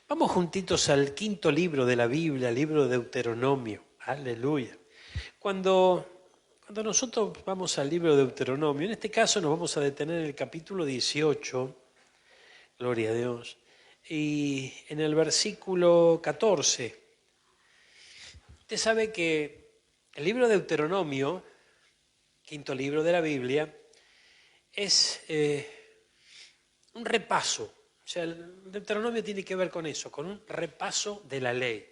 Vamos juntitos al quinto libro de la Biblia, el libro de Deuteronomio. Aleluya. Cuando nosotros vamos al libro de Deuteronomio, en este caso nos vamos a detener en el capítulo 18, gloria a Dios, y en el versículo 14. Usted sabe que el libro de Deuteronomio, quinto libro de la Biblia, es un repaso. O sea, el Deuteronomio tiene que ver con eso, con un repaso de la ley.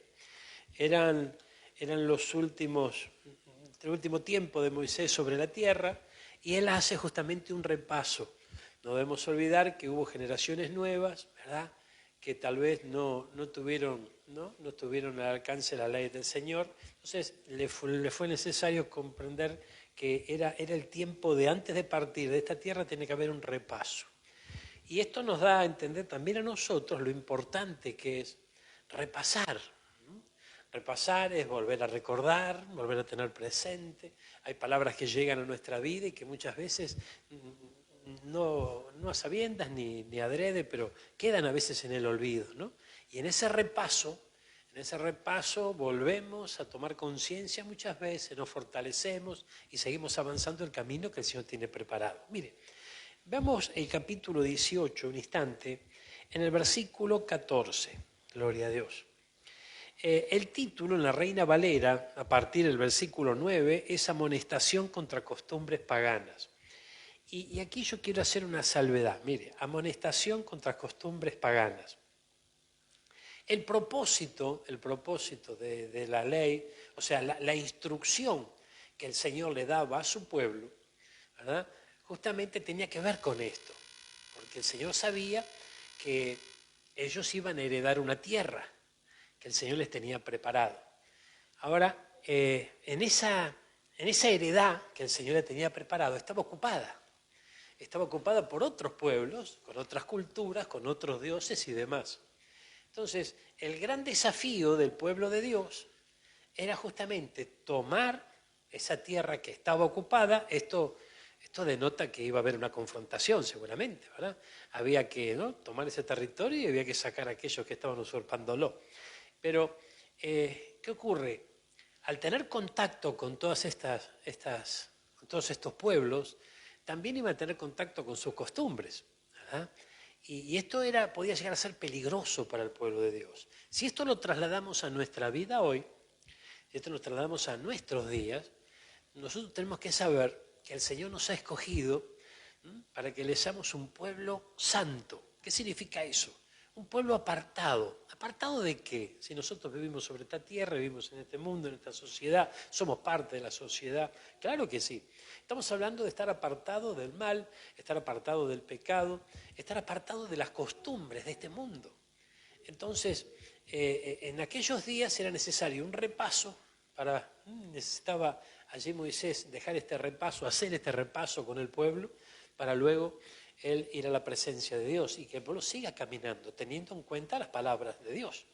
Eran el último tiempo de Moisés sobre la tierra, y él hace justamente un repaso. No debemos olvidar que hubo generaciones nuevas, ¿verdad?, que tal vez no tuvieron al alcance la ley del Señor. Entonces le fue necesario comprender que era el tiempo de antes de partir de esta tierra, tiene que haber un repaso. Y esto nos da a entender también a nosotros lo importante que es repasar. Repasar es volver a recordar, volver a tener presente. Hay palabras que llegan a nuestra vida y que muchas veces no a sabiendas ni adrede, pero quedan a veces en el olvido, ¿no? Y en ese repaso volvemos a tomar conciencia muchas veces, nos fortalecemos y seguimos avanzando el camino que el Señor tiene preparado. Mire, veamos el capítulo 18, un instante, en el versículo 14. Gloria a Dios. El título en la Reina Valera, a partir del versículo 9, es amonestación contra costumbres paganas. Y aquí yo quiero hacer una salvedad. Mire, amonestación contra costumbres paganas. El propósito de la ley, o sea, la instrucción que el Señor le daba a su pueblo, ¿verdad?, justamente tenía que ver con esto, porque el Señor sabía que ellos iban a heredar una tierra que el Señor les tenía preparado. Ahora, en esa heredad que el Señor les tenía preparado, estaba ocupada por otros pueblos, con otras culturas, con otros dioses y demás. Entonces, el gran desafío del pueblo de Dios era justamente tomar esa tierra que estaba ocupada. Esto denota que iba a haber una confrontación seguramente, ¿verdad? Había que, ¿no?, tomar ese territorio y había que sacar a aquellos que estaban usurpándolo. Pero, ¿qué ocurre? Al tener contacto con todos estos pueblos, también iba a tener contacto con sus costumbres, ¿verdad? Y esto podía llegar a ser peligroso para el pueblo de Dios. Si esto lo trasladamos a nuestra vida hoy, si esto lo trasladamos a nuestros días, nosotros tenemos que saber que el Señor nos ha escogido para que le seamos un pueblo santo. ¿Qué significa eso? Un pueblo apartado. ¿Apartado de qué? Si nosotros vivimos sobre esta tierra, vivimos en este mundo, en esta sociedad, somos parte de la sociedad. Claro que sí. Estamos hablando de estar apartado del mal, estar apartado del pecado, estar apartado de las costumbres de este mundo. Entonces, en aquellos días era necesario un repaso necesitaba allí Moisés dejar este repaso, hacer este repaso con el pueblo, para luego él ir a la presencia de Dios y que el pueblo siga caminando, teniendo en cuenta las palabras de Dios.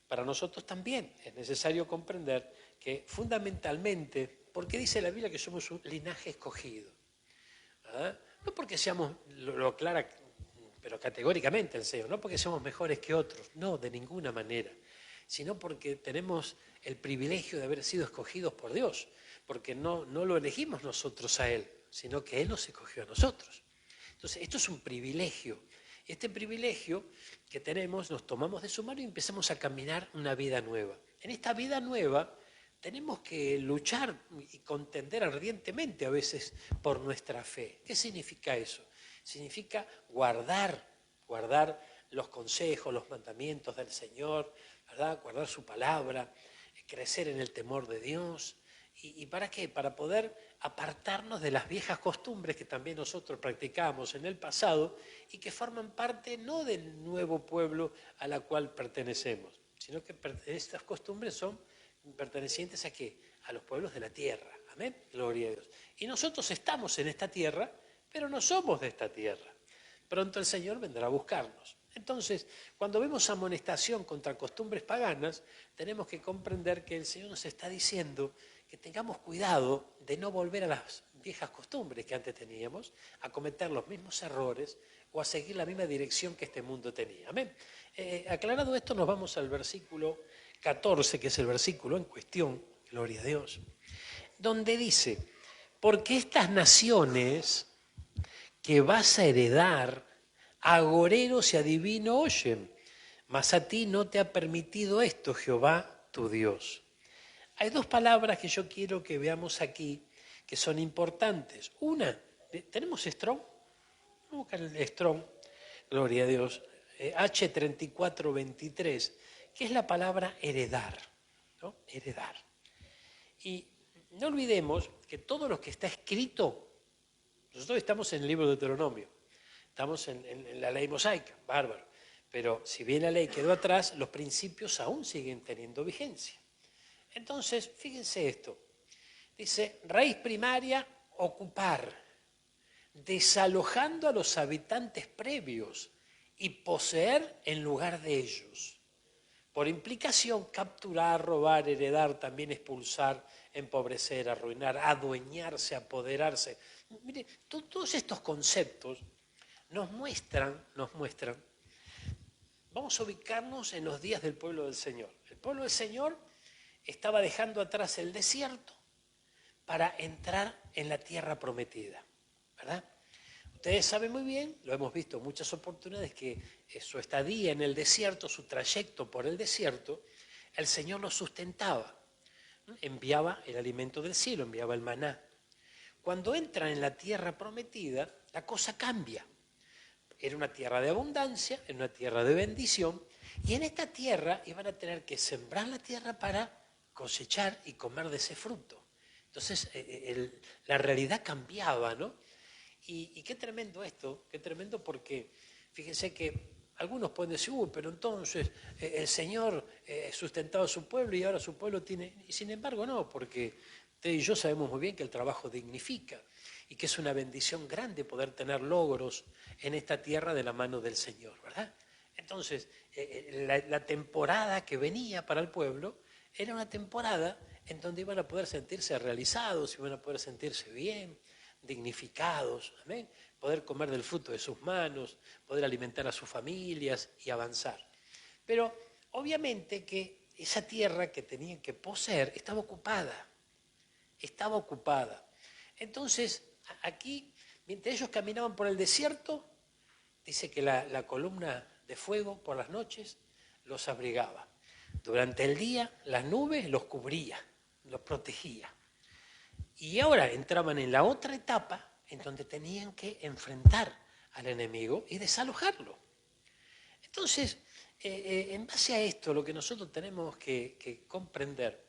Para nosotros también es necesario comprender que fundamentalmente, porque dice la Biblia que somos un linaje escogido, ¿verdad? No porque seamos, lo aclara, pero categóricamente el Señor, no porque seamos mejores que otros, no, de ninguna manera, sino porque tenemos el privilegio de haber sido escogidos por Dios, porque no lo elegimos nosotros a Él, sino que Él nos escogió a nosotros. Entonces, esto es un privilegio. Este privilegio que tenemos, nos tomamos de su mano y empezamos a caminar una vida nueva. En esta vida nueva tenemos que luchar y contender ardientemente a veces por nuestra fe. ¿Qué significa eso? Significa guardar los consejos, los mandamientos del Señor, ¿verdad?, guardar su palabra, crecer en el temor de Dios. ¿Y para qué? Para poder apartarnos de las viejas costumbres que también nosotros practicábamos en el pasado y que forman parte no del nuevo pueblo a la cual pertenecemos, sino que estas costumbres son pertenecientes ¿a qué? A los pueblos de la tierra. Amén, gloria a Dios. Y nosotros estamos en esta tierra, pero no somos de esta tierra. Pronto el Señor vendrá a buscarnos. Entonces, cuando vemos amonestación contra costumbres paganas, tenemos que comprender que el Señor nos está diciendo que tengamos cuidado de no volver a las viejas costumbres que antes teníamos, a cometer los mismos errores, o a seguir la misma dirección que este mundo tenía. Amén. Aclarado esto, nos vamos al versículo 14, que es el versículo en cuestión, gloria a Dios, donde dice, porque estas naciones que vas a heredar, agoreros y adivinos oyen, mas a ti no te ha permitido esto, Jehová tu Dios. Hay dos palabras que yo quiero que veamos aquí que son importantes. Una, ¿tenemos Strong? Vamos a buscar el Strong, gloria a Dios, H3423, que es la palabra heredar, ¿no? Heredar. Y no olvidemos que todo lo que está escrito, nosotros estamos en el libro de Deuteronomio, estamos en la ley mosaica, bárbaro, pero si bien la ley quedó atrás, los principios aún siguen teniendo vigencia. Entonces, fíjense esto, dice, raíz primaria, ocupar, desalojando a los habitantes previos y poseer en lugar de ellos. Por implicación, capturar, robar, heredar, también expulsar, empobrecer, arruinar, adueñarse, apoderarse. Mire, todos estos conceptos nos muestran, vamos a ubicarnos en los días del pueblo del Señor. El pueblo del Señor estaba dejando atrás el desierto para entrar en la tierra prometida, ¿verdad? Ustedes saben muy bien, lo hemos visto en muchas oportunidades, que su estadía en el desierto, su trayecto por el desierto, el Señor los sustentaba. Enviaba el alimento del cielo, enviaba el maná. Cuando entran en la tierra prometida, la cosa cambia. Era una tierra de abundancia, era una tierra de bendición, y en esta tierra iban a tener que sembrar la tierra para cosechar y comer de ese fruto. Entonces, la realidad cambiaba, ¿no? Y qué tremendo esto, qué tremendo porque fíjense que algunos pueden decir, pero entonces el Señor sustentaba a su pueblo y ahora su pueblo tiene... Y sin embargo no, porque usted y yo sabemos muy bien que el trabajo dignifica y que es una bendición grande poder tener logros en esta tierra de la mano del Señor, ¿verdad? Entonces, la temporada que venía para el pueblo era una temporada en donde iban a poder sentirse realizados, iban a poder sentirse bien, dignificados, amén, poder comer del fruto de sus manos, poder alimentar a sus familias y avanzar. Pero obviamente que esa tierra que tenían que poseer estaba ocupada. Entonces, aquí, mientras ellos caminaban por el desierto, dice que la columna de fuego por las noches los abrigaba. Durante el día, las nubes los cubría, los protegía. Y ahora entraban en la otra etapa en donde tenían que enfrentar al enemigo y desalojarlo. Entonces, en base a esto, lo que nosotros tenemos que comprender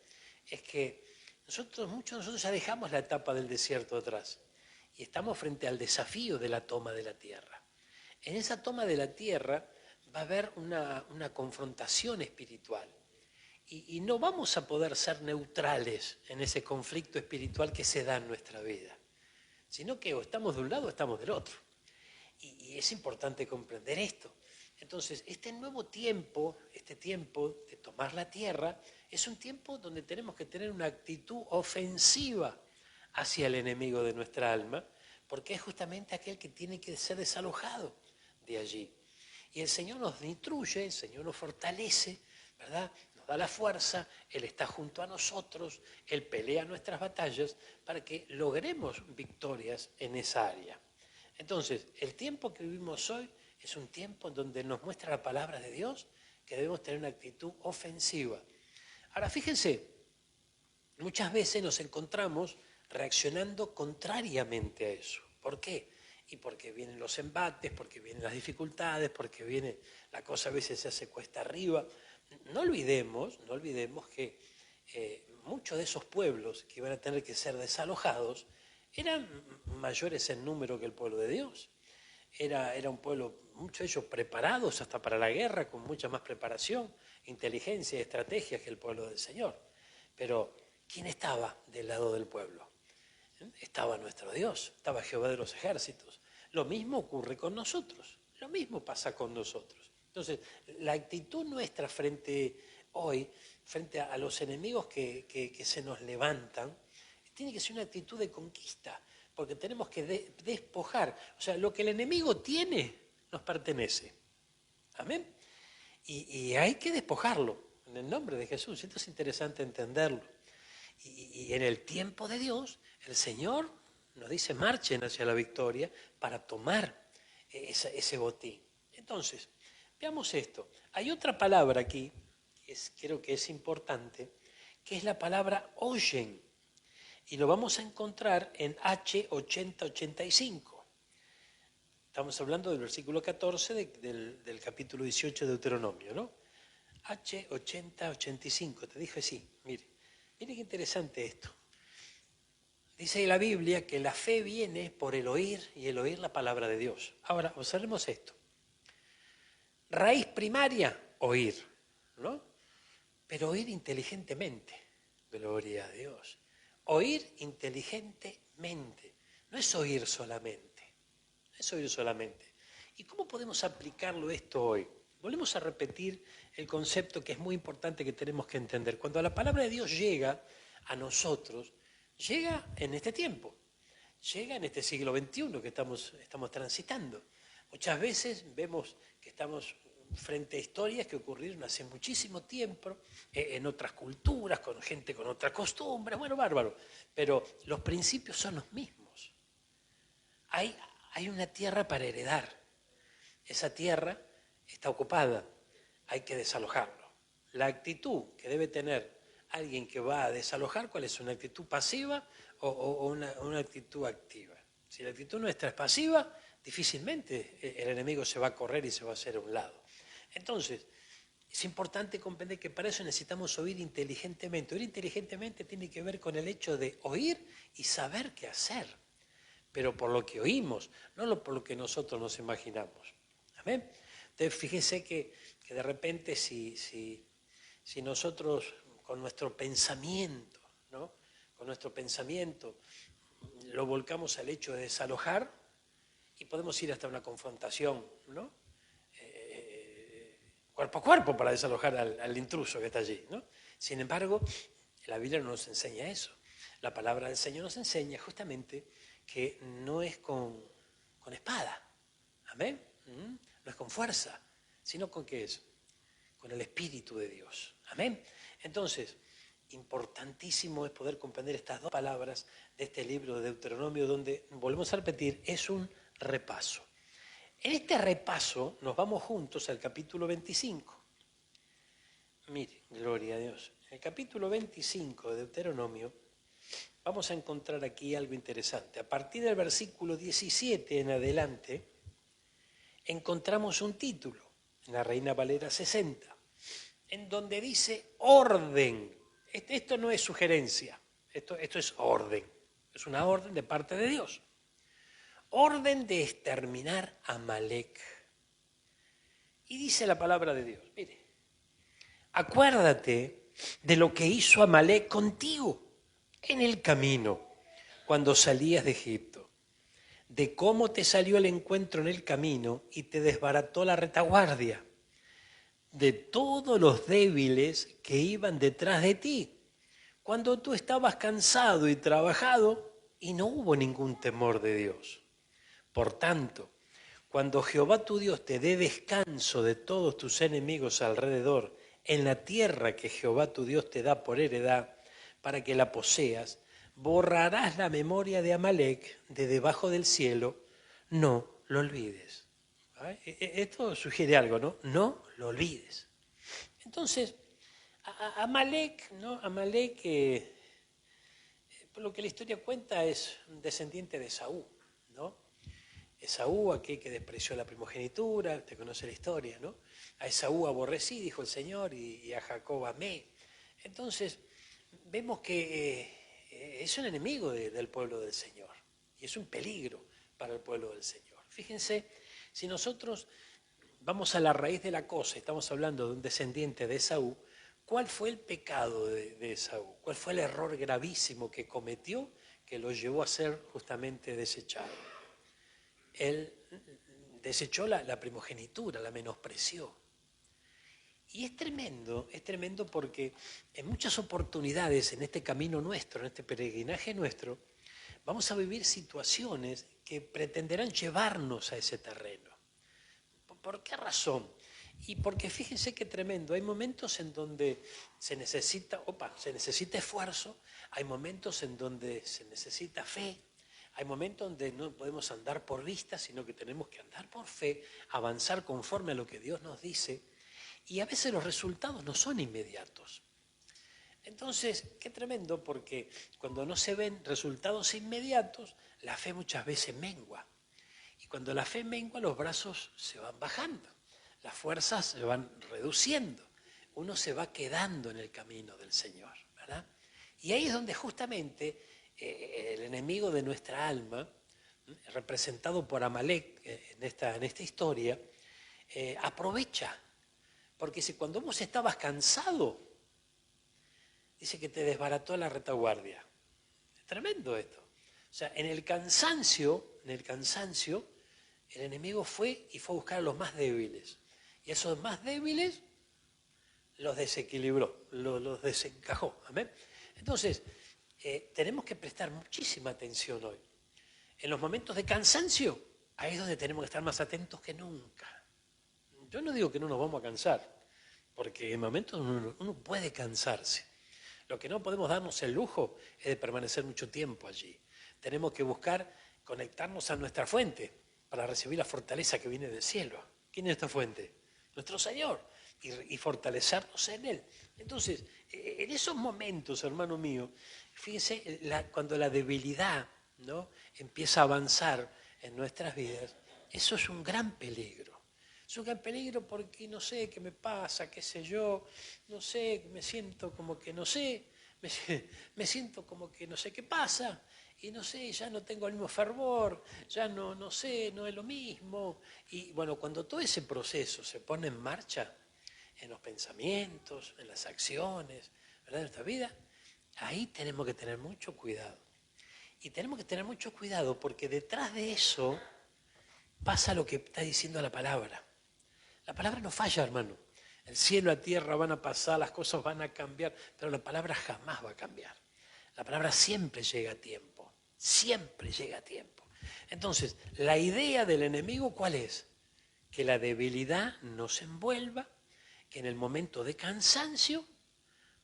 es que muchos de nosotros ya dejamos la etapa del desierto atrás y estamos frente al desafío de la toma de la tierra. En esa toma de la tierra va a haber una confrontación espiritual. Y no vamos a poder ser neutrales en ese conflicto espiritual que se da en nuestra vida, sino que o estamos de un lado o estamos del otro. Y es importante comprender esto. Entonces, este nuevo tiempo, este tiempo de tomar la tierra, es un tiempo donde tenemos que tener una actitud ofensiva hacia el enemigo de nuestra alma, porque es justamente aquel que tiene que ser desalojado de allí. Y el Señor nos instruye, el Señor nos fortalece, ¿verdad? Nos da la fuerza, Él está junto a nosotros, Él pelea nuestras batallas para que logremos victorias en esa área. Entonces, el tiempo que vivimos hoy es un tiempo en donde nos muestra la palabra de Dios que debemos tener una actitud ofensiva. Ahora, fíjense, muchas veces nos encontramos reaccionando contrariamente a eso. ¿Por qué? Y porque vienen los embates, porque vienen las dificultades, porque viene la cosa a veces se hace cuesta arriba. No olvidemos que muchos de esos pueblos que iban a tener que ser desalojados eran mayores en número que el pueblo de Dios. Era un pueblo, muchos de ellos preparados hasta para la guerra, con mucha más preparación, inteligencia y estrategia que el pueblo del Señor. Pero, ¿quién estaba del lado del pueblo? Estaba nuestro Dios, estaba Jehová de los ejércitos. Lo mismo ocurre con nosotros, lo mismo pasa con nosotros. Entonces, la actitud nuestra frente a los enemigos que se nos levantan, tiene que ser una actitud de conquista, porque tenemos que despojar. O sea, lo que el enemigo tiene, nos pertenece. Amén. Y hay que despojarlo en el nombre de Jesús. Esto es interesante entenderlo. Y en el tiempo de Dios, el Señor nos dice marchen hacia la victoria para tomar ese botín. Entonces, veamos esto. Hay otra palabra aquí, creo que es importante, que es la palabra oyen. Y lo vamos a encontrar en H8085. Estamos hablando del versículo 14 del capítulo 18 de Deuteronomio, ¿no? H8085, te dije sí, mire qué interesante esto. Dice la Biblia que la fe viene por el oír y el oír la palabra de Dios. Ahora, observemos esto. Raíz primaria, oír, ¿no? Pero oír inteligentemente, gloria a Dios. Oír inteligentemente, no es oír solamente, no es oír solamente. ¿Y cómo podemos aplicarlo esto hoy? Volvemos a repetir el concepto que es muy importante que tenemos que entender. Cuando la palabra de Dios llega a nosotros, llega en este tiempo, llega en este siglo XXI que estamos transitando. Muchas veces vemos que estamos frente a historias que ocurrieron hace muchísimo tiempo, en otras culturas, con gente con otras costumbres, bueno, bárbaro, pero los principios son los mismos. Hay una tierra para heredar. Esa tierra está ocupada, hay que desalojarlo. La actitud que debe tener alguien que va a desalojar, ¿cuál es? ¿Una actitud pasiva o una actitud activa? Si la actitud nuestra es pasiva, difícilmente el enemigo se va a correr y se va a hacer a un lado. Entonces, es importante comprender que para eso necesitamos oír inteligentemente. Oír inteligentemente tiene que ver con el hecho de oír y saber qué hacer, pero por lo que oímos, no por lo que nosotros nos imaginamos. ¿Amén? Entonces, fíjese que de repente si nosotros con nuestro pensamiento, ¿no? Con nuestro pensamiento lo volcamos al hecho de desalojar, y podemos ir hasta una confrontación, ¿no? Cuerpo a cuerpo para desalojar al intruso que está allí, ¿no? Sin embargo, la Biblia no nos enseña eso. La palabra del Señor nos enseña justamente que no es con espada, ¿amén? No es con fuerza, sino con ¿qué es? Con el Espíritu de Dios, ¿amén? Entonces, importantísimo es poder comprender estas dos palabras de este libro de Deuteronomio, donde, volvemos a repetir, es un repaso. En este repaso nos vamos juntos al capítulo 25. Mire, gloria a Dios. En el capítulo 25 de Deuteronomio vamos a encontrar aquí algo interesante. A partir del versículo 17 en adelante encontramos un título en la Reina Valera 60, en donde dice orden. Esto no es sugerencia, esto es orden. Es una orden de parte de Dios. Orden de exterminar a Amalek. Y dice la palabra de Dios, mire, acuérdate de lo que hizo Amalek contigo en el camino cuando salías de Egipto, de cómo te salió el encuentro en el camino y te desbarató la retaguardia, de todos los débiles que iban detrás de ti, cuando tú estabas cansado y trabajado y no hubo ningún temor de Dios. Por tanto, cuando Jehová tu Dios te dé descanso de todos tus enemigos alrededor, en la tierra que Jehová tu Dios te da por heredad, para que la poseas, borrarás la memoria de Amalek de debajo del cielo, no lo olvides. Esto sugiere algo, ¿no? No lo olvides. Entonces, Amalek, ¿no? Amalek, por lo que la historia cuenta, es un descendiente de Esaú, ¿no? Esaú, aquel que despreció la primogenitura, usted conoce la historia, ¿no? A Esaú aborrecí, dijo el Señor, y a Jacob amé. Entonces, vemos que es un enemigo del pueblo del Señor y es un peligro para el pueblo del Señor. Fíjense, si nosotros vamos a la raíz de la cosa, estamos hablando de un descendiente de Esaú, ¿cuál fue el pecado de Esaú? ¿Cuál fue el error gravísimo que cometió que lo llevó a ser justamente desechado? Él desechó la primogenitura, la menospreció. Y es tremendo porque en muchas oportunidades en este camino nuestro, en este peregrinaje nuestro, vamos a vivir situaciones que pretenderán llevarnos a ese terreno. ¿Por qué razón? Y porque fíjense qué tremendo, hay momentos en donde se necesita esfuerzo, hay momentos en donde se necesita fe, hay momentos donde no podemos andar por vista, sino que tenemos que andar por fe, avanzar conforme a lo que Dios nos dice, y a veces los resultados no son inmediatos. Entonces, qué tremendo, porque cuando no se ven resultados inmediatos, la fe muchas veces mengua. Y cuando la fe mengua, los brazos se van bajando, las fuerzas se van reduciendo, uno se va quedando en el camino del Señor, ¿verdad? Y ahí es donde justamente el enemigo de nuestra alma, representado por Amalek en esta historia, aprovecha. Porque si cuando vos estabas cansado, dice que te desbarató la retaguardia. Es tremendo esto. O sea, en el cansancio, el enemigo fue a buscar a los más débiles. Y esos más débiles los desequilibró, los desencajó. ¿Amén? Entonces, tenemos que prestar muchísima atención hoy. En los momentos de cansancio, ahí es donde tenemos que estar más atentos que nunca. Yo no digo que no nos vamos a cansar, porque en momentos uno puede cansarse. Lo que no podemos darnos el lujo es de permanecer mucho tiempo allí. Tenemos que buscar conectarnos a nuestra fuente para recibir la fortaleza que viene del cielo. ¿Quién es esta fuente? Nuestro Señor. Y fortalecernos en Él. Entonces, en esos momentos, hermano mío, fíjense, cuando la debilidad, ¿no?, empieza a avanzar en nuestras vidas, eso es un gran peligro. Es un gran peligro porque no sé qué me pasa, qué sé yo, no sé, me siento como que no sé, me siento como que no sé qué pasa, y no sé, ya no tengo el mismo fervor, ya no sé, no es lo mismo. Y bueno, cuando todo ese proceso se pone en marcha, en los pensamientos, en las acciones, ¿verdad?, de nuestra vida, ahí tenemos que tener mucho cuidado. Y tenemos que tener mucho cuidado porque detrás de eso pasa lo que está diciendo la palabra. La palabra no falla, hermano. El cielo, la tierra van a pasar, las cosas van a cambiar, pero la palabra jamás va a cambiar. La palabra siempre llega a tiempo, siempre llega a tiempo. Entonces, la idea del enemigo, ¿cuál es? Que la debilidad nos envuelva, que en el momento de cansancio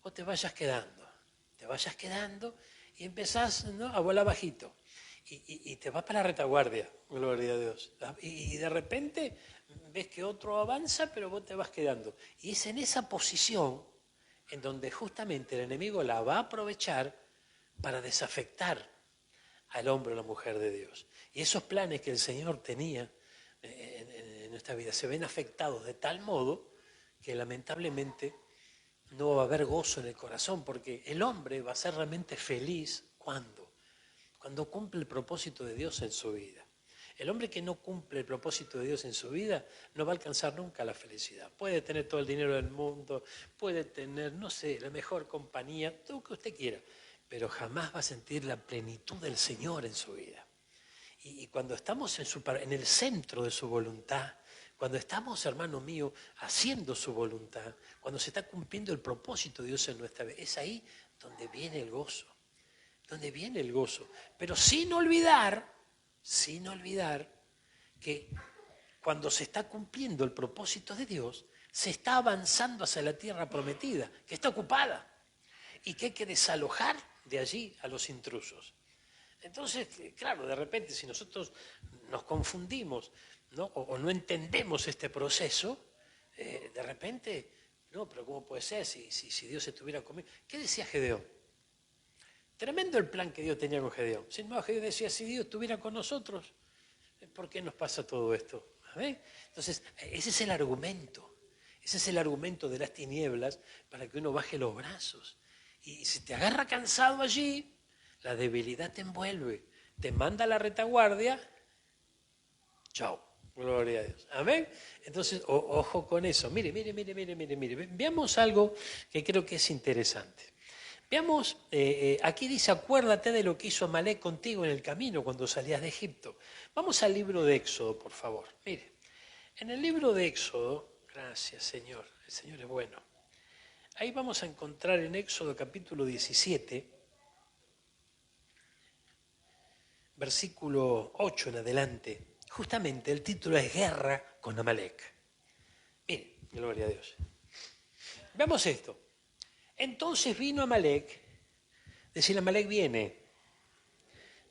vos te vayas quedando y empezás, ¿no?, a volar bajito. Y te vas para la retaguardia, gloria a Dios. Y de repente ves que otro avanza, pero vos te vas quedando. Y es en esa posición en donde justamente el enemigo la va a aprovechar para desafectar al hombre o la mujer de Dios. Y esos planes que el Señor tenía en nuestra vida se ven afectados de tal modo que lamentablemente no va a haber gozo en el corazón, porque el hombre va a ser realmente feliz cuando cumple el propósito de Dios en su vida. El hombre que no cumple el propósito de Dios en su vida no va a alcanzar nunca la felicidad. Puede tener todo el dinero del mundo, puede tener, no sé, la mejor compañía, todo lo que usted quiera, pero jamás va a sentir la plenitud del Señor en su vida. Y cuando estamos en el centro de su voluntad, cuando estamos, hermano mío, haciendo su voluntad, cuando se está cumpliendo el propósito de Dios en nuestra vida, es ahí donde viene el gozo. Donde viene el gozo. Pero sin olvidar que cuando se está cumpliendo el propósito de Dios, se está avanzando hacia la tierra prometida, que está ocupada, y que hay que desalojar de allí a los intrusos. Entonces, claro, de repente, si nosotros nos confundimos, ¿no?, o no entendemos este proceso, de repente, no, pero ¿cómo puede ser si Dios estuviera conmigo? ¿Qué decía Gedeón? Tremendo el plan que Dios tenía con Gedeón. Sin embargo, Gedeón decía, si Dios estuviera con nosotros, ¿por qué nos pasa todo esto? ¿Ven? Entonces, ese es el argumento. Ese es el argumento de las tinieblas para que uno baje los brazos. Y si te agarra cansado allí, la debilidad te envuelve, te manda a la retaguardia, chao, gloria a Dios. Amén. Entonces, ojo con eso. Mire. Veamos algo que creo que es interesante. Veamos, aquí dice, acuérdate de lo que hizo Amalek contigo en el camino cuando salías de Egipto. Vamos al libro de Éxodo, por favor. Mire, en el libro de Éxodo, gracias Señor, el Señor es bueno. Ahí vamos a encontrar en Éxodo capítulo 17, versículo 8 en adelante. justamente el título es Guerra con Amalek. Miren, gloria a Dios. Veamos esto. Entonces vino Amalek, decir Amalek viene,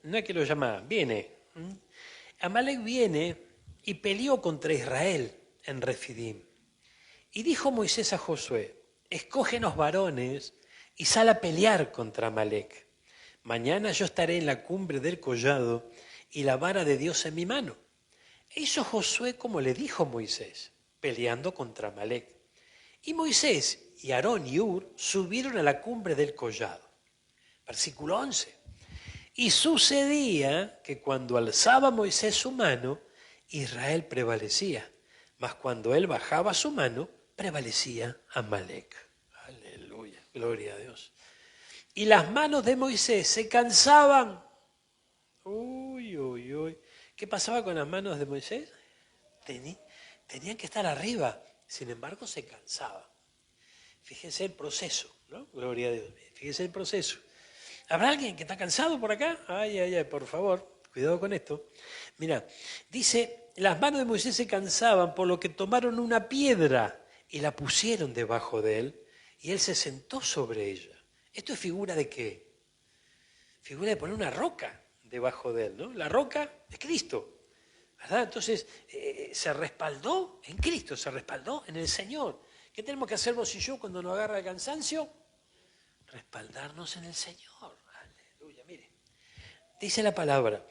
no es que lo llama, viene. Amalek viene y peleó contra Israel en Refidim. Y dijo Moisés a Josué, escógenos varones y sal a pelear contra Amalek. Mañana yo estaré en la cumbre del collado y la vara de Dios en mi mano. E hizo Josué como le dijo Moisés, peleando contra Amalek. Y Moisés y Aarón y Hur subieron a la cumbre del collado. Versículo 11. Y sucedía que cuando alzaba Moisés su mano, Israel prevalecía, mas cuando él bajaba su mano, prevalecía Amalek. Aleluya, gloria a Dios. Y las manos de Moisés se cansaban. Uy, uy, uy. ¿Qué pasaba con las manos de Moisés? Tenían que estar arriba, sin embargo se cansaban. Fíjense el proceso, ¿no? Gloria a Dios. Fíjense el proceso. ¿Habrá alguien que está cansado por acá? Ay, ay, ay, por favor, cuidado con esto. Mira, dice, las manos de Moisés se cansaban, por lo que tomaron una piedra y la pusieron debajo de él, y él se sentó sobre ella. ¿Esto es figura de qué? Figura de poner una roca debajo de él, ¿no? La roca es Cristo, ¿verdad? Entonces, se respaldó en Cristo, se respaldó en el Señor. ¿Qué tenemos que hacer vos y yo cuando nos agarra el cansancio? Respaldarnos en el Señor. Aleluya, mire. Dice la palabra,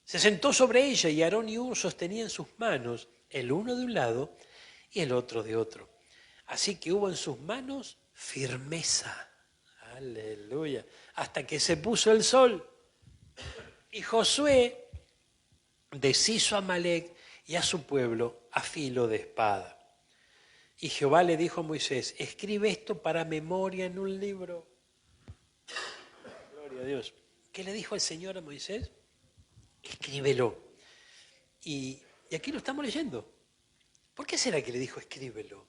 se sentó sobre ella y Aarón y Hur sostenían sus manos, el uno de un lado y el otro de otro. Así que hubo en sus manos firmeza. Aleluya. Hasta que se puso el sol. Y Josué deshizo a Amalek y a su pueblo a filo de espada. Y Jehová le dijo a Moisés, escribe esto para memoria en un libro. Gloria a Dios. ¿Qué le dijo el Señor a Moisés? Escríbelo. Y aquí lo estamos leyendo. ¿Por qué será que le dijo escríbelo?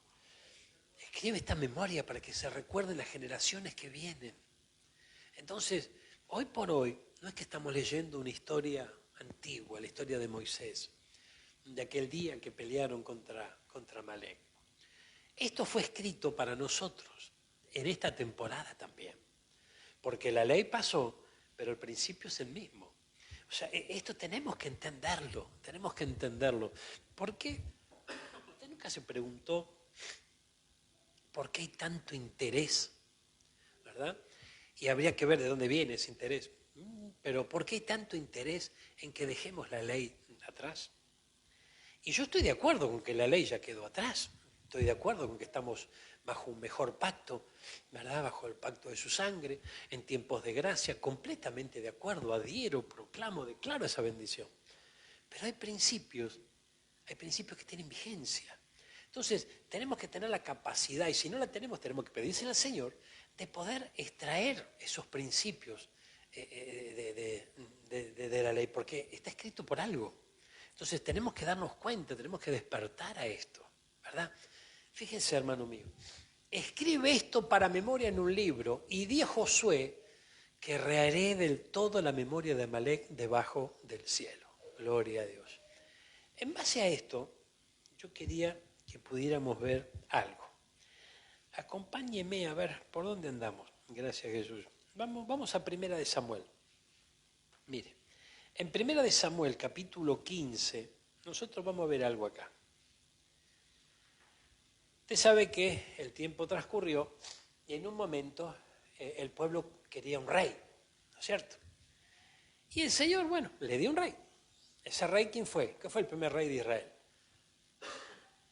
Escribe esta memoria para que se recuerden las generaciones que vienen. Entonces, hoy por hoy, no es que estamos leyendo una historia antigua, la historia de Moisés, de aquel día que pelearon contra Amalek. Esto fue escrito para nosotros en esta temporada también, porque la ley pasó, pero el principio es el mismo. O sea, esto tenemos que entenderlo. ¿Por qué? ¿Usted nunca se preguntó por qué hay tanto interés? ¿Verdad? Y habría que ver de dónde viene ese interés. Pero ¿por qué hay tanto interés en que dejemos la ley atrás? Y yo estoy de acuerdo con que la ley ya quedó atrás. Estoy de acuerdo con que estamos bajo un mejor pacto, ¿verdad? Bajo el pacto de su sangre, en tiempos de gracia, completamente de acuerdo, adhiero, proclamo, declaro esa bendición. Pero hay principios que tienen vigencia. Entonces, tenemos que tener la capacidad, y si no la tenemos, tenemos que pedirse al Señor, de poder extraer esos principios de la ley, porque está escrito por algo. Entonces, tenemos que darnos cuenta, tenemos que despertar a esto, ¿verdad? Fíjense, hermano mío, escribe esto para memoria en un libro y di a Josué que reharé del todo la memoria de Amalek debajo del cielo. Gloria a Dios. En base a esto, yo quería que pudiéramos ver algo. Acompáñeme a ver por dónde andamos. Gracias, Jesús. Vamos a Primera de Samuel. Mire, en Primera de Samuel, capítulo 15, nosotros vamos a ver algo acá. Usted sabe que el tiempo transcurrió y en un momento el pueblo quería un rey, ¿no es cierto? Y el Señor, bueno, le dio un rey. ¿Ese rey quién fue? ¿Qué fue el primer rey de Israel?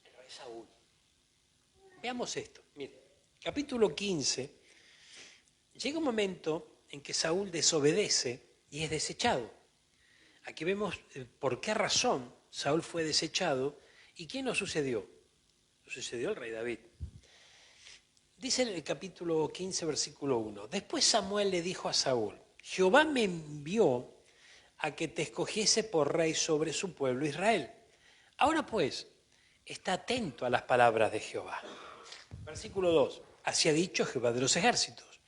El rey Saúl. Veamos esto, mire, capítulo 15, llega un momento en que Saúl desobedece y es desechado. Aquí vemos por qué razón Saúl fue desechado y quién lo sucedió. Lo sucedió el rey David. Dice en el capítulo 15, versículo 1, después Samuel le dijo a Saúl, Jehová me envió a que te escogiese por rey sobre su pueblo Israel. Ahora pues, está atento a las palabras de Jehová. Versículo 2, así ha dicho Jehová de los ejércitos.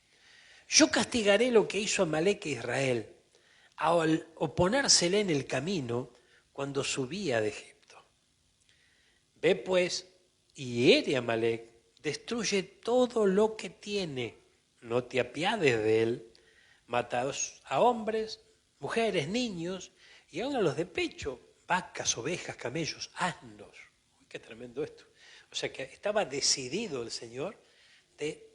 Yo castigaré lo que hizo Amalek a Israel, al oponérsele en el camino, cuando subía de Egipto. Ve pues y hiere a Amalec, destruye todo lo que tiene, no te apiades de él, mata a hombres, mujeres, niños y aún a los de pecho, vacas, ovejas, camellos, asnos. Uy, qué tremendo esto. O sea que estaba decidido el Señor de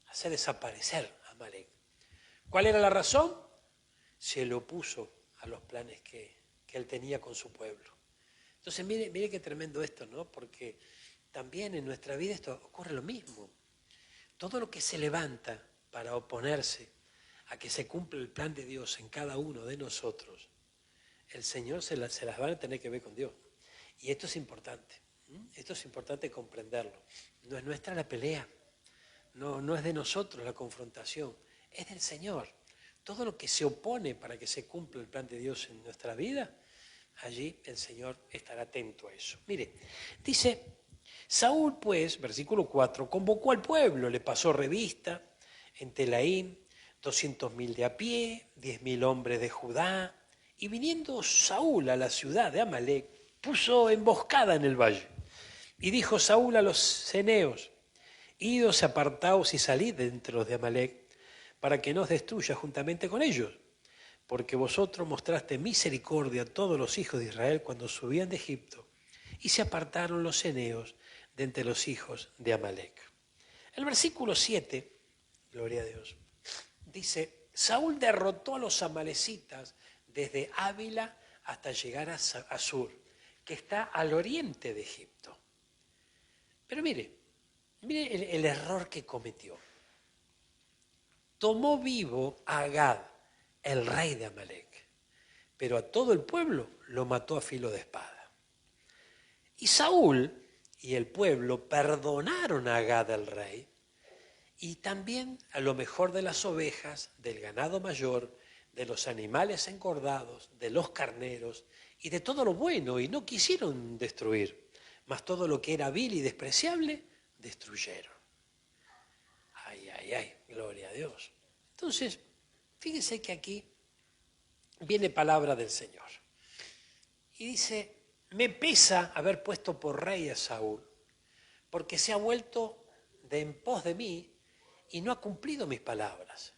hacer desaparecer a Amalec. ¿Cuál era la razón? Se le opuso a los planes que él tenía con su pueblo. Entonces mire qué tremendo esto, ¿no? Porque también en nuestra vida esto ocurre lo mismo. Todo lo que se levanta para oponerse a que se cumpla el plan de Dios en cada uno de nosotros, el Señor se las va a tener que ver con Dios. Y esto es importante. Esto es importante comprenderlo. No es nuestra la pelea. No es de nosotros la confrontación. Es del Señor. Todo lo que se opone para que se cumpla el plan de Dios en nuestra vida, allí el Señor estará atento a eso. Mire, dice, Saúl pues, versículo 4, convocó al pueblo, le pasó revista en Telaim, 200.000 de a pie, 10.000 hombres de Judá, y viniendo Saúl a la ciudad de Amalec, puso emboscada en el valle. Y dijo Saúl a los ceneos, idos, apartaos y salid dentro de Amalec, para que no os destruya juntamente con ellos, porque vosotros mostraste misericordia a todos los hijos de Israel cuando subían de Egipto, y se apartaron los ceneos de entre los hijos de Amalec. El versículo 7, gloria a Dios, dice, Saúl derrotó a los amalecitas desde Ávila hasta llegar a Sur, que está al oriente de Egipto. Pero mire el error que cometió. Tomó vivo a Agag, el rey de Amalec, pero a todo el pueblo lo mató a filo de espada. Y Saúl y el pueblo perdonaron a Agag el rey y también a lo mejor de las ovejas, del ganado mayor, de los animales engordados, de los carneros y de todo lo bueno, y no quisieron destruir, mas todo lo que era vil y despreciable, destruyeron. Ay, gloria a Dios. Entonces, fíjese que aquí viene palabra del Señor. Y dice, me pesa haber puesto por rey a Saúl, porque se ha vuelto de en pos de mí y no ha cumplido mis palabras.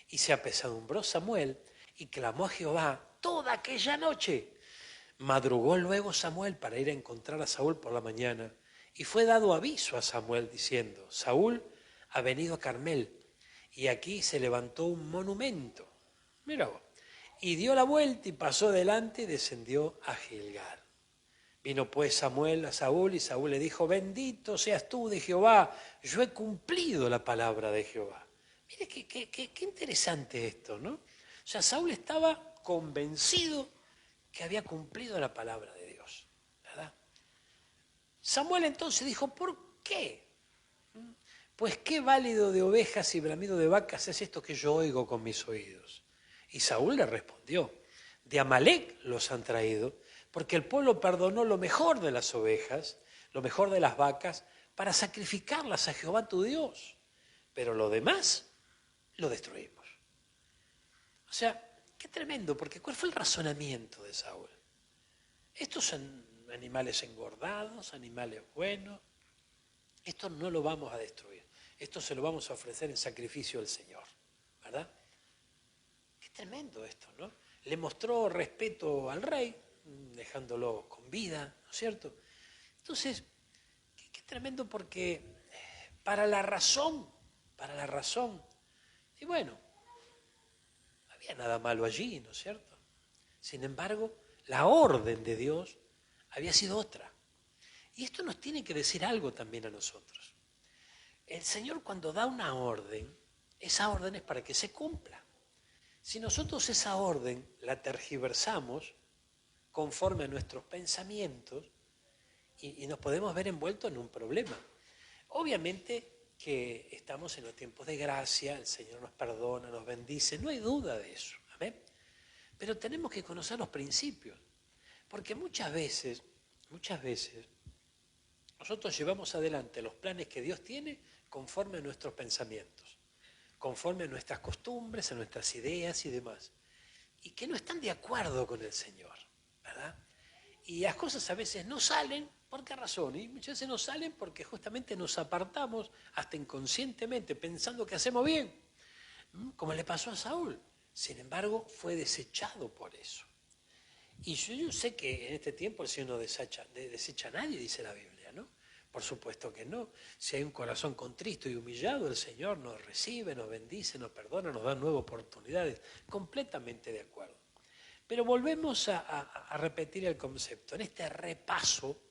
Y se apesadumbró Samuel y clamó a Jehová toda aquella noche. Madrugó luego Samuel para ir a encontrar a Saúl por la mañana, y fue dado aviso a Samuel diciendo, Saúl ha venido a Carmel, y aquí se levantó un monumento. Mira vos. Y dio la vuelta y pasó delante y descendió a Gilgal. Vino pues Samuel a Saúl y Saúl le dijo, bendito seas tú de Jehová, yo he cumplido la palabra de Jehová. Mire qué interesante esto, ¿no? O sea, Saúl estaba convencido que había cumplido la palabra de Dios, ¿verdad? Samuel entonces dijo, ¿por qué? Pues qué válido de ovejas y bramido de vacas es esto que yo oigo con mis oídos. Y Saúl le respondió, de Amalec los han traído, porque el pueblo perdonó lo mejor de las ovejas, lo mejor de las vacas, para sacrificarlas a Jehová tu Dios. Pero lo demás lo destruimos. O sea, qué tremendo, porque ¿cuál fue el razonamiento de Saúl? Estos son animales engordados, animales buenos, esto no lo vamos a destruir, esto se lo vamos a ofrecer en sacrificio al Señor, ¿verdad? Qué tremendo esto, ¿no? Le mostró respeto al rey, dejándolo con vida, ¿no es cierto? Entonces, qué tremendo porque para la razón, y bueno, no había nada malo allí, ¿no es cierto? Sin embargo, la orden de Dios había sido otra. Y esto nos tiene que decir algo también a nosotros. El Señor cuando da una orden, esa orden es para que se cumpla. Si nosotros esa orden la tergiversamos conforme a nuestros pensamientos y nos podemos ver envueltos en un problema. Obviamente que estamos en los tiempos de gracia, el Señor nos perdona, nos bendice, no hay duda de eso. ¿Amén? Pero tenemos que conocer los principios, porque muchas veces nosotros llevamos adelante los planes que Dios tiene conforme a nuestros pensamientos, conforme a nuestras costumbres, a nuestras ideas y demás, y que no están de acuerdo con el Señor, ¿verdad? Y las cosas a veces no salen, ¿por qué razón? Y muchas veces no salen porque justamente nos apartamos, hasta inconscientemente, pensando que hacemos bien, como le pasó a Saúl. Sin embargo, fue desechado por eso. Y yo sé que en este tiempo el Señor no desecha a nadie, dice la Biblia, ¿no? Por supuesto que no. Si hay un corazón contristo y humillado, el Señor nos recibe, nos bendice, nos perdona, nos da nuevas oportunidades. Completamente de acuerdo. Pero volvemos a repetir el concepto. En este repaso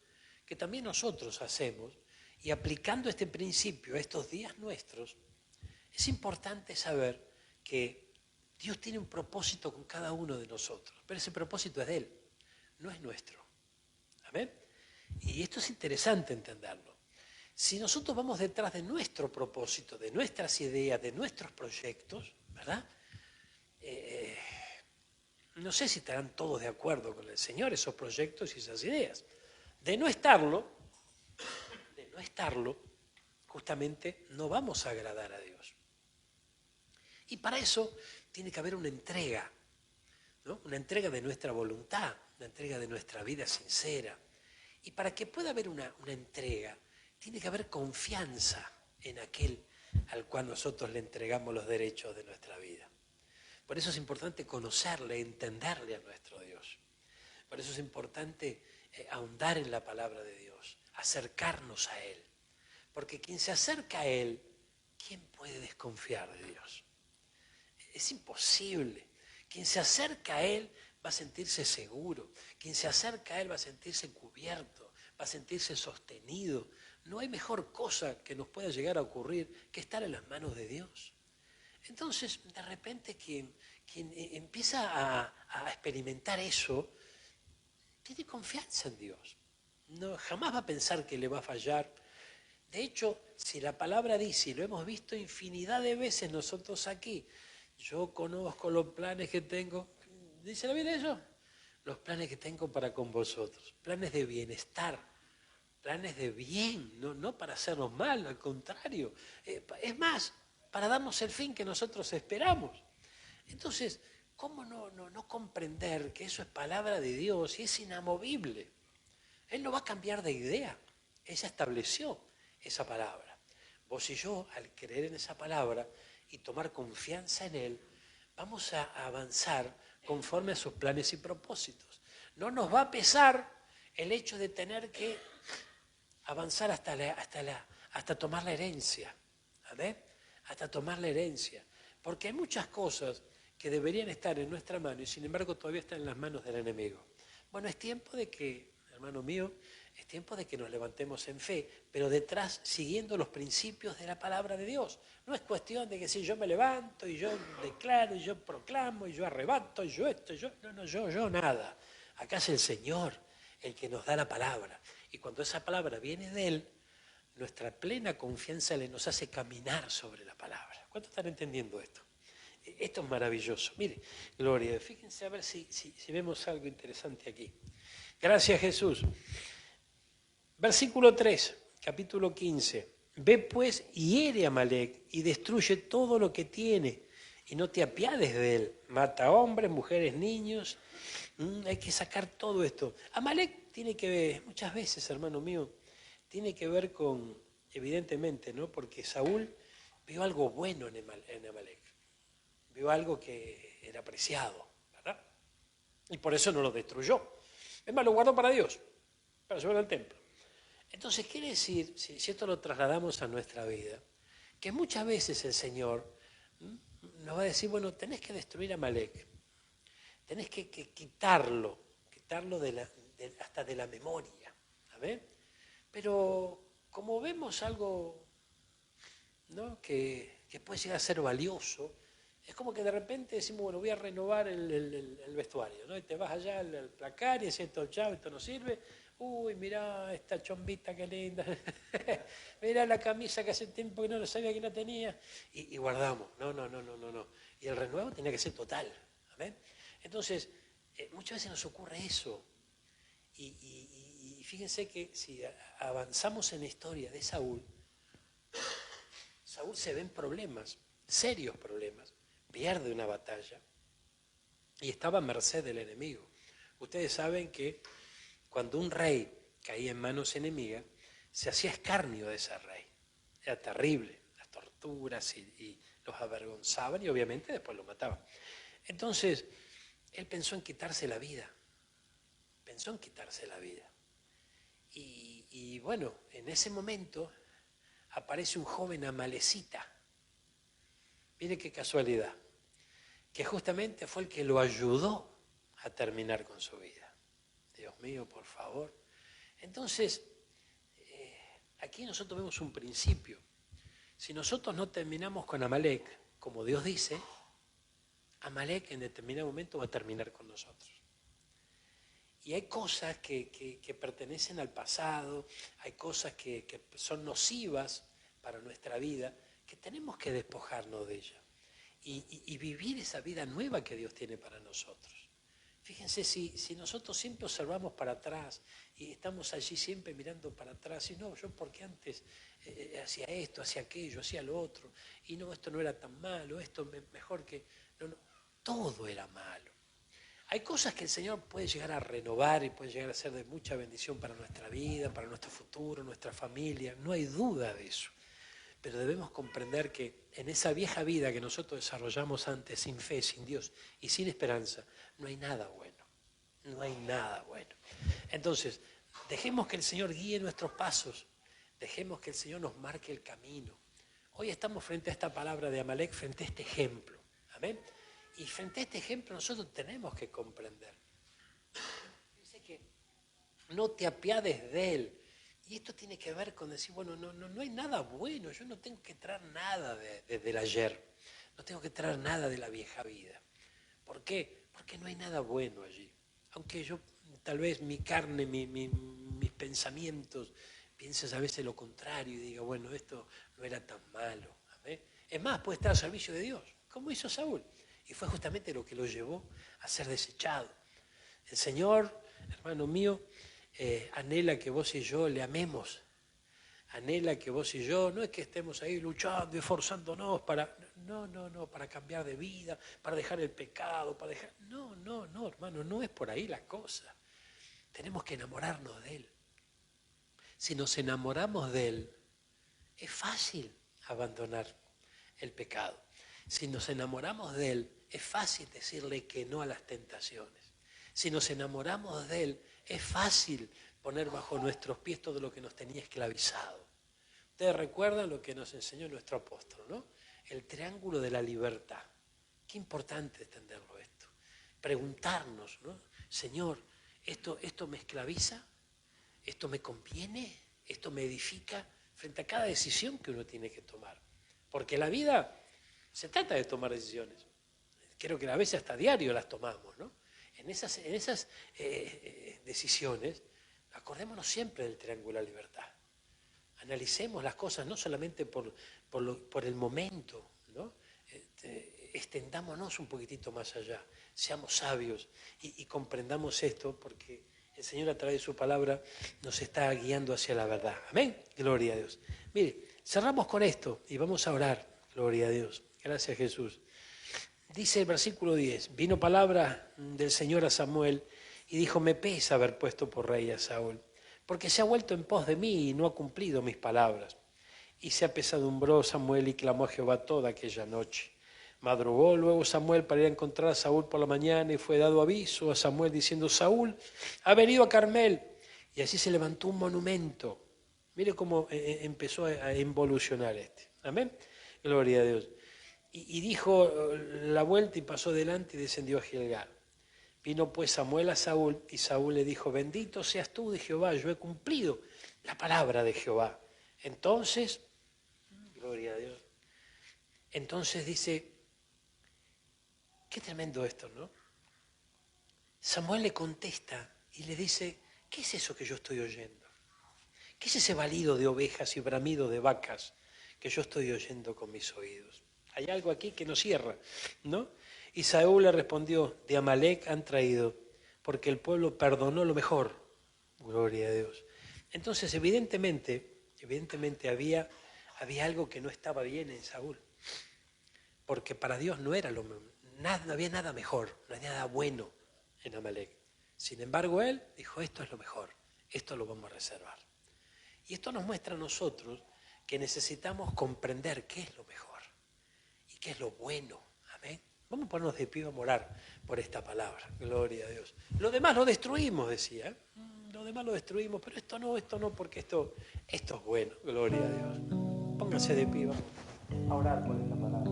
que también nosotros hacemos, y aplicando este principio a estos días nuestros, es importante saber que Dios tiene un propósito con cada uno de nosotros, pero ese propósito es de Él, no es nuestro. ¿Amén? Y esto es interesante entenderlo. Si nosotros vamos detrás de nuestro propósito, de nuestras ideas, de nuestros proyectos, ¿verdad? No sé si estarán todos de acuerdo con el Señor esos proyectos y esas ideas. De no estarlo, justamente no vamos a agradar a Dios. Y para eso tiene que haber una entrega, ¿no? Una entrega de nuestra voluntad, una entrega de nuestra vida sincera. Y para que pueda haber una entrega, tiene que haber confianza en aquel al cual nosotros le entregamos los derechos de nuestra vida. Por eso es importante conocerle, entenderle a nuestro Dios. Por eso es importante ahondar en la palabra de Dios, acercarnos a Él. Porque quien se acerca a Él, ¿quién puede desconfiar de Dios? Es imposible. Quien se acerca a Él va a sentirse seguro. Quien se acerca a Él va a sentirse cubierto, va a sentirse sostenido. No hay mejor cosa que nos pueda llegar a ocurrir que estar en las manos de Dios. Entonces, de repente, quien empieza a experimentar eso, tiene confianza en Dios. No, jamás va a pensar que le va a fallar. De hecho, si la palabra dice, y lo hemos visto infinidad de veces nosotros aquí, yo conozco los planes que tengo, ¿dice la Biblia eso? Los planes que tengo para con vosotros, planes de bienestar, planes de bien, no para hacernos mal, al contrario. Es más, para darnos el fin que nosotros esperamos. Entonces, ¿cómo no comprender que eso es palabra de Dios y es inamovible? Él no va a cambiar de idea. Ella estableció esa palabra. Vos y yo, al creer en esa palabra y tomar confianza en Él, vamos a avanzar conforme a sus planes y propósitos. No nos va a pesar el hecho de tener que avanzar hasta tomar la herencia. ¿Amén? Hasta tomar la herencia. Porque hay muchas cosas que deberían estar en nuestra mano y sin embargo todavía están en las manos del enemigo. Bueno, es tiempo de que, hermano mío, es tiempo de que nos levantemos en fe, pero detrás siguiendo los principios de la palabra de Dios. No es cuestión de que si yo me levanto y yo declaro y yo proclamo y yo arrebato y yo esto, yo nada. Acá es el Señor el que nos da la palabra. Y cuando esa palabra viene de Él, nuestra plena confianza nos hace caminar sobre la palabra. ¿Cuántos están entendiendo esto? Esto es maravilloso. Mire, Gloria, fíjense a ver si vemos algo interesante aquí. Gracias, Jesús. Versículo 3, capítulo 15. Ve pues y hiere a Amalec y destruye todo lo que tiene y no te apiades de él. Mata a hombres, mujeres, niños. Hay que sacar todo esto. Amalec tiene que ver, muchas veces, hermano mío, tiene que ver con, evidentemente, ¿no? Porque Saúl vio algo bueno en Amalec. Vio algo que era apreciado, ¿verdad? Y por eso no lo destruyó. Es más, lo guardó para Dios, para llevar al templo. Entonces, quiere decir, si esto lo trasladamos a nuestra vida, que muchas veces el Señor nos va a decir, bueno, tenés que destruir a Amalec, tenés que quitarlo hasta de la memoria, ¿sabes? Pero como vemos algo, ¿no? que puede llegar a ser valioso, es como que de repente decimos, bueno, voy a renovar el vestuario, ¿no? Y te vas allá al placar y decís, esto chavo, esto no sirve. Uy, mirá esta chombita qué linda. Mirá la camisa que hace tiempo que no sabía que la tenía. Y guardamos. No. Y el renuevo tiene que ser total. ¿Amén? Entonces, muchas veces nos ocurre eso. Y fíjense que si avanzamos en la historia de Saúl se ven problemas, serios problemas. Pierde una batalla y estaba a merced del enemigo. Ustedes saben que cuando un rey caía en manos enemigas, se hacía escarnio de ese rey. Era terrible, las torturas y los avergonzaban y obviamente después lo mataban. Entonces, él pensó en quitarse la vida. Pensó en quitarse la vida. Y bueno, en ese momento aparece un joven amalecita. Mire qué casualidad, que justamente fue el que lo ayudó a terminar con su vida. Dios mío, por favor. Entonces, aquí nosotros vemos un principio. Si nosotros no terminamos con Amalek, como Dios dice, Amalek en determinado momento va a terminar con nosotros. Y hay cosas que pertenecen al pasado, hay cosas que son nocivas para nuestra vida, que tenemos que despojarnos de ellas y vivir esa vida nueva que Dios tiene para nosotros. Fíjense, si nosotros siempre observamos para atrás y estamos allí siempre mirando para atrás, y no, yo porque antes hacía esto, hacía aquello, hacía lo otro, y no, esto no era tan malo, esto mejor que... No, todo era malo. Hay cosas que el Señor puede llegar a renovar y puede llegar a ser de mucha bendición para nuestra vida, para nuestro futuro, nuestra familia, no hay duda de eso. Pero debemos comprender que en esa vieja vida que nosotros desarrollamos antes, sin fe, sin Dios y sin esperanza, no hay nada bueno, no hay nada bueno. Entonces, dejemos que el Señor guíe nuestros pasos, dejemos que el Señor nos marque el camino. Hoy estamos frente a esta palabra de Amalek, frente a este ejemplo, amén. Y frente a este ejemplo nosotros tenemos que comprender. Dice que no te apiades de él. Y esto tiene que ver con decir, bueno, no hay nada bueno, yo no tengo que traer nada del ayer, no tengo que traer nada de la vieja vida. ¿Por qué? Porque no hay nada bueno allí. Aunque yo, tal vez mi carne, mis pensamientos, pienses a veces lo contrario y diga, bueno, esto no era tan malo. ¿Amén? Es más, puede estar al servicio de Dios, como hizo Saúl. Y fue justamente lo que lo llevó a ser desechado. El Señor, hermano mío, anhela que vos y yo le amemos. Anhela que vos y yo, no es que estemos ahí luchando y esforzándonos para, para cambiar de vida, para dejar el pecado, para dejar... No, hermano, no es por ahí la cosa. Tenemos que enamorarnos de Él. Si nos enamoramos de Él, es fácil abandonar el pecado. Si nos enamoramos de Él, es fácil decirle que no a las tentaciones. Si nos enamoramos de Él, es fácil poner bajo nuestros pies todo lo que nos tenía esclavizado. Ustedes recuerdan lo que nos enseñó nuestro apóstol, ¿no? El triángulo de la libertad. Qué importante entenderlo esto. Preguntarnos, ¿no? Señor, ¿esto me esclaviza? ¿Esto me conviene? ¿Esto me edifica? Frente a cada decisión que uno tiene que tomar. Porque la vida se trata de tomar decisiones. Creo que a veces hasta diario las tomamos, ¿no? En esas decisiones, acordémonos siempre del triángulo de la libertad. Analicemos las cosas no solamente por el momento, ¿no? Extendámonos un poquitito más allá, seamos sabios y comprendamos esto porque el Señor a través de su palabra nos está guiando hacia la verdad. Amén. Gloria a Dios. Mire, cerramos con esto y vamos a orar. Gloria a Dios. Gracias, Jesús. Dice el versículo 10, vino palabra del Señor a Samuel y dijo, me pesa haber puesto por rey a Saúl, porque se ha vuelto en pos de mí y no ha cumplido mis palabras. Y se apesadumbró Samuel y clamó a Jehová toda aquella noche. Madrugó luego Samuel para ir a encontrar a Saúl por la mañana y fue dado aviso a Samuel diciendo, Saúl ha venido a Carmel. Y así se levantó un monumento. Mire cómo empezó a involucionar este. Amén. Gloria a Dios. Y dijo la vuelta y pasó delante y descendió a Gilgal. Vino pues Samuel a Saúl y Saúl le dijo, bendito seas tú de Jehová, yo he cumplido la palabra de Jehová. Entonces, gloria a Dios, entonces dice, qué tremendo esto, ¿no? Samuel le contesta y le dice, ¿qué es eso que yo estoy oyendo? ¿Qué es ese balido de ovejas y bramido de vacas que yo estoy oyendo con mis oídos? Hay algo aquí que no cierra, ¿no? Y Saúl le respondió, de Amalek han traído, porque el pueblo perdonó lo mejor. Gloria a Dios. Entonces, evidentemente había algo que no estaba bien en Saúl. Porque para Dios no era no había nada mejor, no había nada bueno en Amalek. Sin embargo, Él dijo, esto es lo mejor, esto lo vamos a reservar. Y esto nos muestra a nosotros que necesitamos comprender qué es lo mejor y qué es lo bueno. Amén. Vamos a ponernos de pie, vamos a orar por esta palabra. Gloria a Dios. Lo demás lo destruimos, decía. Lo demás lo destruimos, pero esto no, porque esto es bueno. Gloria a Dios. Pónganse de pie, vamos a orar por esta palabra.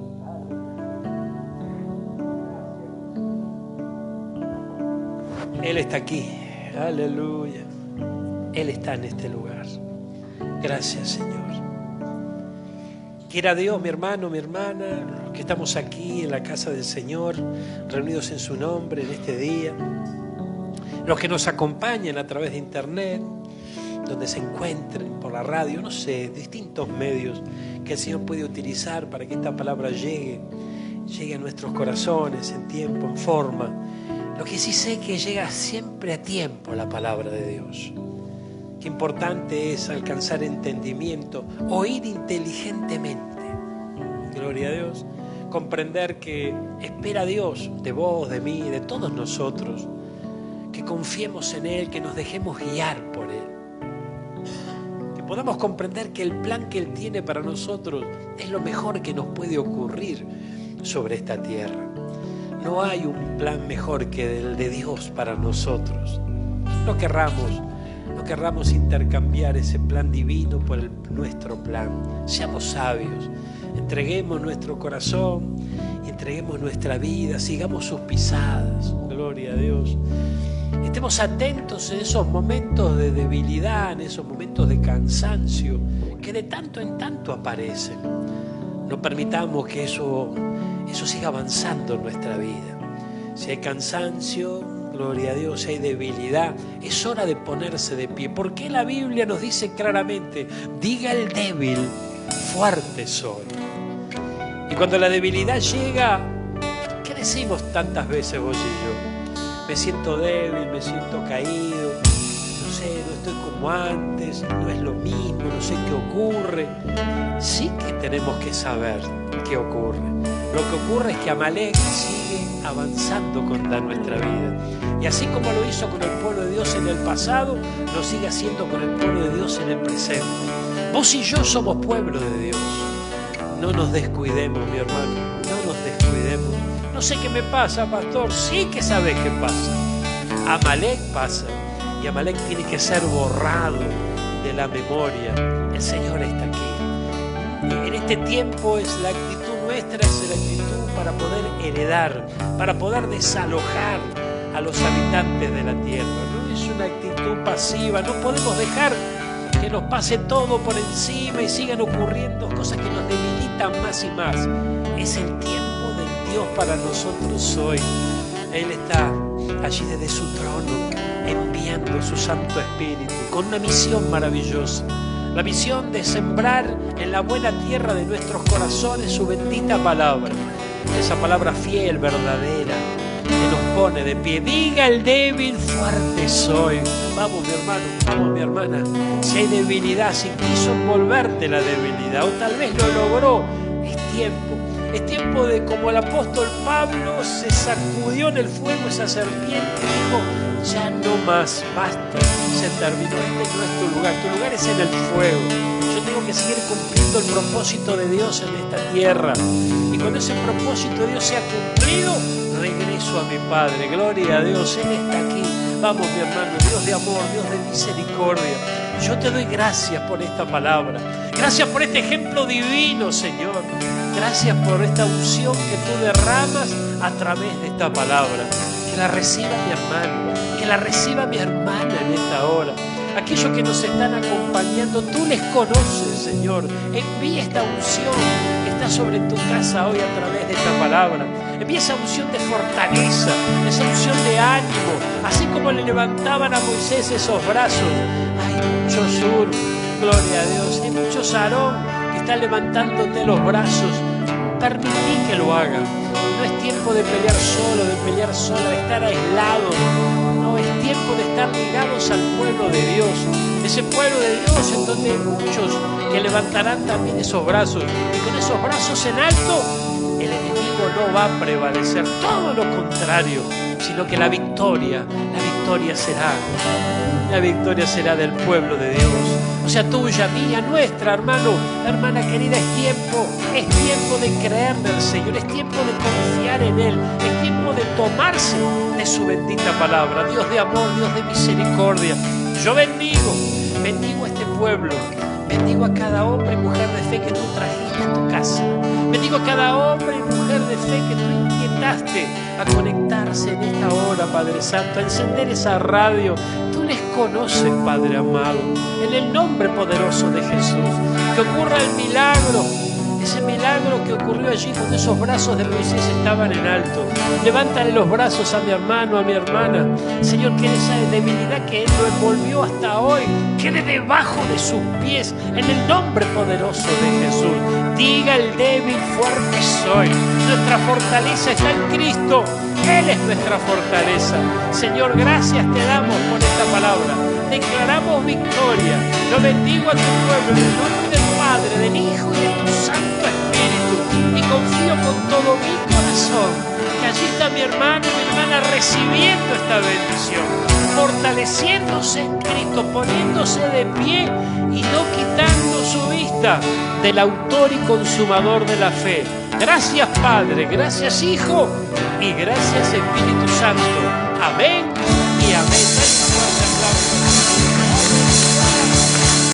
Él está aquí. Aleluya. Él está en este lugar. Gracias, Señor. Quiera Dios, mi hermano, mi hermana, que estamos aquí en la casa del Señor, reunidos en su nombre en este día. Los que nos acompañan a través de internet, donde se encuentren, por la radio, no sé, distintos medios que el Señor puede utilizar para que esta palabra llegue a nuestros corazones en tiempo, en forma. Lo que sí sé es que llega siempre a tiempo la palabra de Dios. Qué importante es alcanzar entendimiento, oír inteligentemente. Gloria a Dios. Comprender que espera Dios de vos, de mí, de todos nosotros. Que confiemos en Él, que nos dejemos guiar por Él. Que podamos comprender que el plan que Él tiene para nosotros es lo mejor que nos puede ocurrir sobre esta tierra. No hay un plan mejor que el de Dios para nosotros. No querramos intercambiar ese plan divino por nuestro plan. Seamos sabios, entreguemos nuestro corazón, entreguemos nuestra vida, sigamos sus pisadas. Gloria a Dios. Estemos atentos en esos momentos de debilidad, en esos momentos de cansancio que de tanto en tanto aparecen. No permitamos que eso siga avanzando en nuestra vida. Si hay cansancio, gloria a Dios, si hay debilidad, es hora de ponerse de pie. Porque la Biblia nos dice claramente, diga el débil, fuerte soy. Y cuando la debilidad llega, ¿qué decimos tantas veces vos y yo? Me siento débil, me siento caído, no sé, no estoy como antes, no es lo mismo, no sé qué ocurre. Sí que tenemos que saber qué ocurre. Lo que ocurre es que Amalek sigue avanzando contra nuestra vida. Y así como lo hizo con el pueblo de Dios en el pasado, lo sigue haciendo con el pueblo de Dios en el presente. Vos y yo somos pueblo de Dios. No nos descuidemos, mi hermano, no nos descuidemos. No sé qué me pasa, pastor. Sí que sabes qué pasa. Amalek pasa. Y Amalek tiene que ser borrado de la memoria. El Señor está aquí. Y en este tiempo es la actitud nuestra, es la actitud para poder heredar, para poder desalojar a los habitantes de la tierra. No es una actitud pasiva. No podemos dejar que nos pase todo por encima y sigan ocurriendo cosas que nos debilitan más y más. Es el tiempo de Dios para nosotros hoy. Él está allí desde su trono enviando su Santo Espíritu con una misión maravillosa, la misión de sembrar en la buena tierra de nuestros corazones su bendita palabra, esa palabra fiel, verdadera, que nos pone de pie. Diga el débil, fuerte soy. Vamos, mi hermano, vamos, mi hermana. Si hay debilidad, si quiso envolverte la debilidad o tal vez lo logró, es tiempo. Es tiempo de, como el apóstol Pablo se sacudió en el fuego esa serpiente y dijo, ya no más, basta, se terminó, este no es tu lugar es en el fuego. Yo tengo que seguir cumpliendo el propósito de Dios en esta tierra. Y cuando ese propósito de Dios sea cumplido, regreso a mi Padre. Gloria a Dios, Él está aquí. Vamos, mi hermano, Dios de amor, Dios de misericordia. Yo te doy gracias por esta palabra. Gracias por este ejemplo divino, Señor. Gracias por esta unción que tú derramas a través de esta palabra. Que la reciba mi hermano, que la reciba mi hermana en esta hora. Aquellos que nos están acompañando, tú les conoces, Señor. Envía esta unción que está sobre tu casa hoy a través de esta palabra. Envía esa unción de fortaleza, esa unción de ánimo, así como le levantaban a Moisés esos brazos. Hay muchos Sur, gloria a Dios, hay muchos Aarón que están levantándote los brazos. Permití que lo hagan. No es tiempo de pelear solo, de pelear sola, de estar aislados. No, es tiempo de estar ligados al pueblo de Dios. Ese pueblo de Dios en donde hay muchos que levantarán también esos brazos. Y con esos brazos en alto, el enemigo no va a prevalecer. Todo lo contrario, sino que la victoria victoria será. La victoria será del pueblo de Dios. O sea, tuya, mía, nuestra, hermano, hermana querida, es tiempo de creerle al Señor, es tiempo de confiar en Él, es tiempo de tomarse de su bendita palabra. Dios de amor, Dios de misericordia. Yo bendigo a este pueblo, bendigo a cada hombre y mujer de fe que tú trajiste a tu casa, bendigo a cada hombre y mujer de fe que tú inquietaste a conectarse en esta hora, Padre Santo, a encender esa radio. Tú les conoces, Padre amado, en el nombre poderoso de Jesús. Que ocurra el milagro, ese milagro que ocurrió allí cuando esos brazos de Moisés estaban en alto. Levántale los brazos a mi hermano, a mi hermana. Señor, que esa debilidad que Él lo envolvió hasta hoy quede debajo de sus pies, en el nombre poderoso de Jesús. Diga el débil, fuerte soy. Nuestra fortaleza está en Cristo. Él es nuestra fortaleza. Señor, gracias te damos por esta palabra. Declaramos victoria. Yo bendigo a tu pueblo en el nombre del Padre, del Hijo y de tu Santo Espíritu. Y confío con todo mi corazón que allí está mi hermano y mi hermana recibiendo esta bendición, fortaleciéndose en Cristo, poniéndose de pie y no quitando su vista del autor y consumador de la fe. Gracias, Padre, gracias, Hijo, y gracias, Espíritu Santo. Amén y amén.